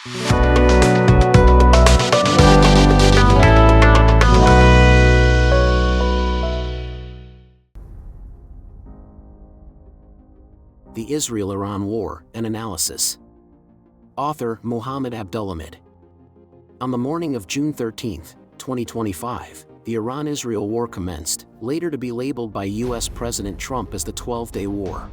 The Israel-Iran War, an Analysis. Author Mohammed Abdulhamid. On the morning of June 13, 2025, the Iran-Israel War commenced, later to be labeled by U.S. President Trump as the 12-Day War.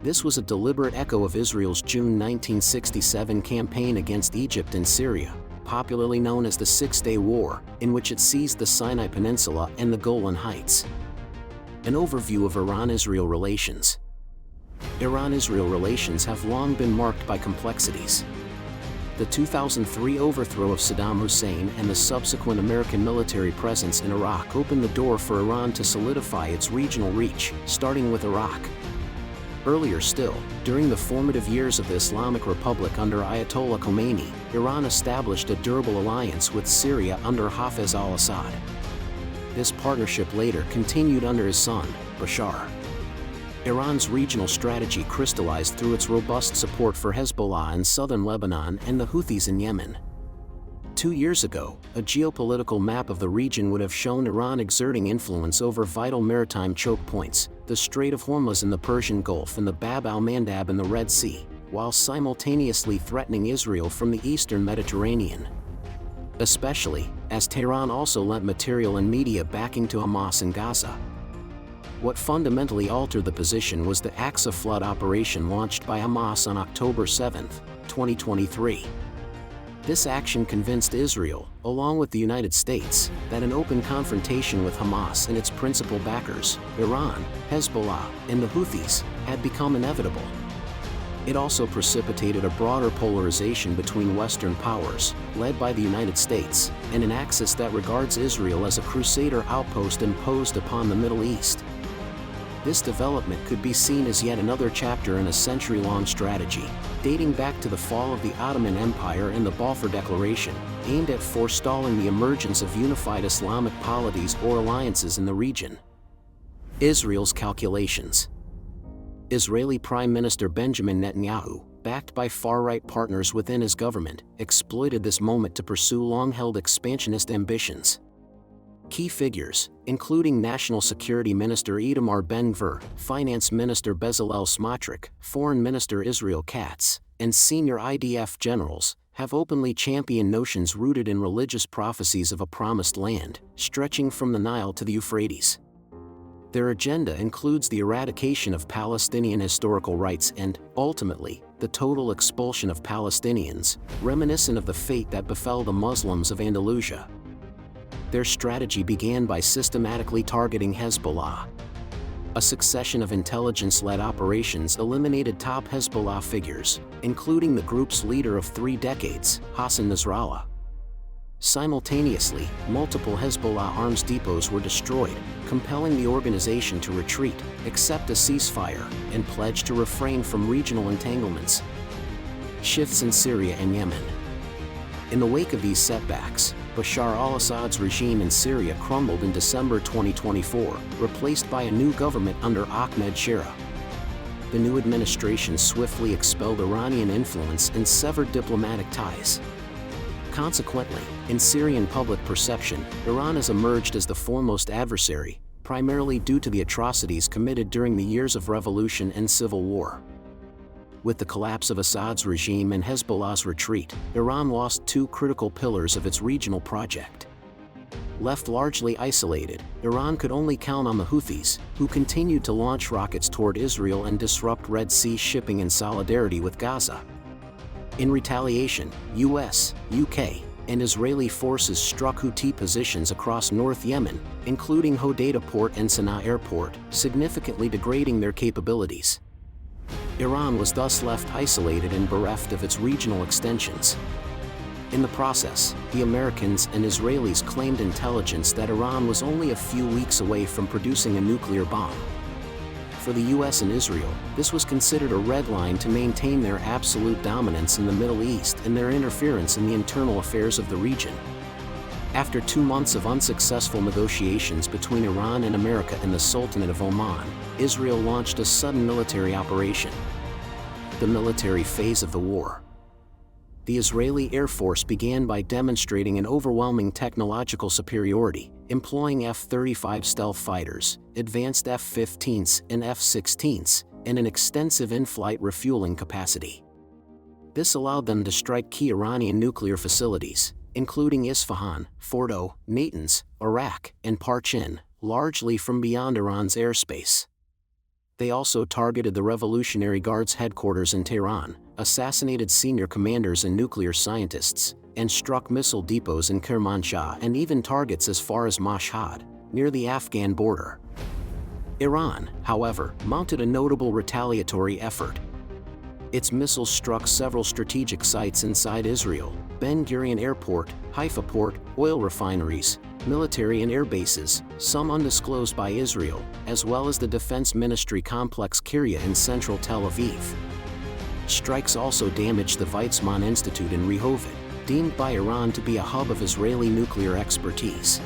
This was a deliberate echo of Israel's June 1967 campaign against Egypt and Syria, popularly known as the Six-Day War, in which it seized the Sinai Peninsula and the Golan Heights. An overview of Iran-Israel relations. Iran-Israel relations have long been marked by complexities. The 2003 overthrow of Saddam Hussein and the subsequent American military presence in Iraq opened the door for Iran to solidify its regional reach, starting with Iraq. Earlier still, during the formative years of the Islamic Republic under Ayatollah Khomeini, Iran established a durable alliance with Syria under Hafez al-Assad. This partnership later continued under his son, Bashar. Iran's regional strategy crystallized through its robust support for Hezbollah in southern Lebanon and the Houthis in Yemen. 2 years ago, a geopolitical map of the region would have shown Iran exerting influence over vital maritime choke points, the Strait of Hormuz in the Persian Gulf and the Bab al-Mandab in the Red Sea, while simultaneously threatening Israel from the eastern Mediterranean. Especially, as Tehran also lent material and media backing to Hamas in Gaza. What fundamentally altered the position was the Aqsa flood operation launched by Hamas on October 7, 2023. This action convinced Israel, along with the United States, that an open confrontation with Hamas and its principal backers, Iran, Hezbollah, and the Houthis, had become inevitable. It also precipitated a broader polarization between Western powers, led by the United States, and an axis that regards Israel as a crusader outpost imposed upon the Middle East. This development could be seen as yet another chapter in a century-long strategy, dating back to the fall of the Ottoman Empire and the Balfour Declaration, aimed at forestalling the emergence of unified Islamic polities or alliances in the region. Israel's calculations. Israeli Prime Minister Benjamin Netanyahu, backed by far-right partners within his government, exploited this moment to pursue long-held expansionist ambitions. Key figures, including National Security Minister Itamar Ben-Gvir, Finance Minister Bezalel Smotrich, Foreign Minister Israel Katz, and senior IDF generals, have openly championed notions rooted in religious prophecies of a promised land, stretching from the Nile to the Euphrates. Their agenda includes the eradication of Palestinian historical rights and, ultimately, the total expulsion of Palestinians, reminiscent of the fate that befell the Muslims of Andalusia. Their strategy began by systematically targeting Hezbollah. A succession of intelligence-led operations eliminated top Hezbollah figures, including the group's leader of 3 decades, Hassan Nasrallah. Simultaneously, multiple Hezbollah arms depots were destroyed, compelling the organization to retreat, accept a ceasefire, and pledge to refrain from regional entanglements. Shifts in Syria and Yemen. In the wake of these setbacks, Bashar al-Assad's regime in Syria crumbled in December 2024, replaced by a new government under Ahmed Shara. The new administration swiftly expelled Iranian influence and severed diplomatic ties. Consequently, in Syrian public perception, Iran has emerged as the foremost adversary, primarily due to the atrocities committed during the years of revolution and civil war. With the collapse of Assad's regime and Hezbollah's retreat, Iran lost 2 critical pillars of its regional project. Left largely isolated, Iran could only count on the Houthis, who continued to launch rockets toward Israel and disrupt Red Sea shipping in solidarity with Gaza. In retaliation, US, UK, and Israeli forces struck Houthi positions across North Yemen, including Hodeidah Port and Sana'a Airport, significantly degrading their capabilities. Iran was thus left isolated and bereft of its regional extensions. In the process, the Americans and Israelis claimed intelligence that Iran was only a few weeks away from producing a nuclear bomb. For the US and Israel, this was considered a red line to maintain their absolute dominance in the Middle East and their interference in the internal affairs of the region. After 2 months of unsuccessful negotiations between Iran and America and the Sultanate of Oman, Israel launched a sudden military operation. The military phase of the war. the Israeli Air Force began by demonstrating an overwhelming technological superiority, employing F-35 stealth fighters, advanced F-15s and F-16s, and an extensive in-flight refueling capacity. This allowed them to strike key Iranian nuclear facilities, including Isfahan, Fordo, Natanz, Arak, and Parchin, largely from beyond Iran's airspace. They also targeted the Revolutionary Guard's headquarters in Tehran, assassinated senior commanders and nuclear scientists, and struck missile depots in Kermanshah and even targets as far as Mashhad, near the Afghan border. Iran, however, mounted a notable retaliatory effort. Its missiles struck several strategic sites inside Israel: Ben Gurion Airport, Haifa Port, oil refineries, military and air bases, some undisclosed by Israel, as well as the Defense Ministry complex Kiryat in central Tel Aviv. Strikes also damaged the Weizmann Institute in Rehovot, deemed by Iran to be a hub of Israeli nuclear expertise.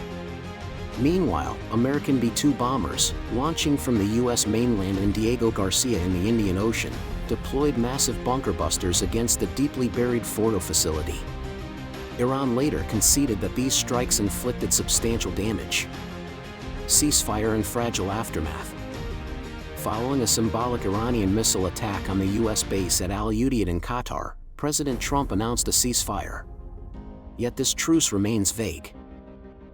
Meanwhile, American B-2 bombers, launching from the U.S. mainland in Diego Garcia in the Indian Ocean, deployed massive bunker busters against the deeply buried Fordo facility. Iran later conceded that these strikes inflicted substantial damage. Ceasefire and fragile aftermath. Following a symbolic Iranian missile attack on the U.S. base at Al Udeid in Qatar, President Trump announced a ceasefire. Yet this truce remains vague.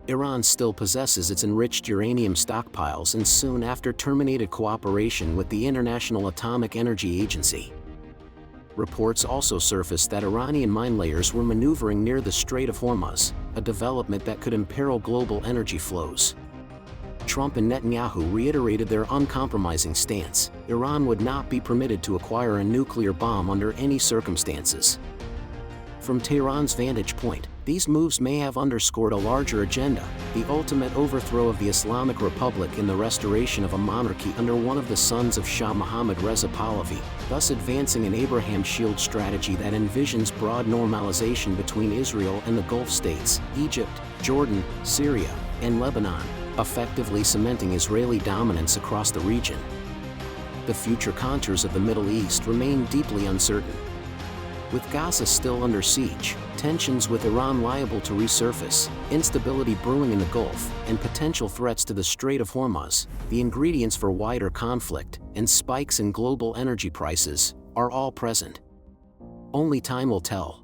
Iran still possesses its enriched uranium stockpiles and soon after terminated cooperation with the International Atomic Energy Agency. Reports also surfaced that Iranian mine layers were maneuvering near the Strait of Hormuz, a development that could imperil global energy flows. Trump and Netanyahu reiterated their uncompromising stance: Iran would not be permitted to acquire a nuclear bomb under any circumstances. From Tehran's vantage point, these moves may have underscored a larger agenda: the ultimate overthrow of the Islamic Republic and the restoration of a monarchy under one of the sons of Shah Mohammad Reza Pahlavi, thus advancing an Abraham Shield strategy that envisions broad normalization between Israel and the Gulf states, Egypt, Jordan, Syria, and Lebanon, effectively cementing Israeli dominance across the region. The future contours of the Middle East remain deeply uncertain. With Gaza still under siege, tensions with Iran liable to resurface, instability brewing in the Gulf, and potential threats to the Strait of Hormuz, the ingredients for wider conflict and spikes in global energy prices are all present. Only time will tell.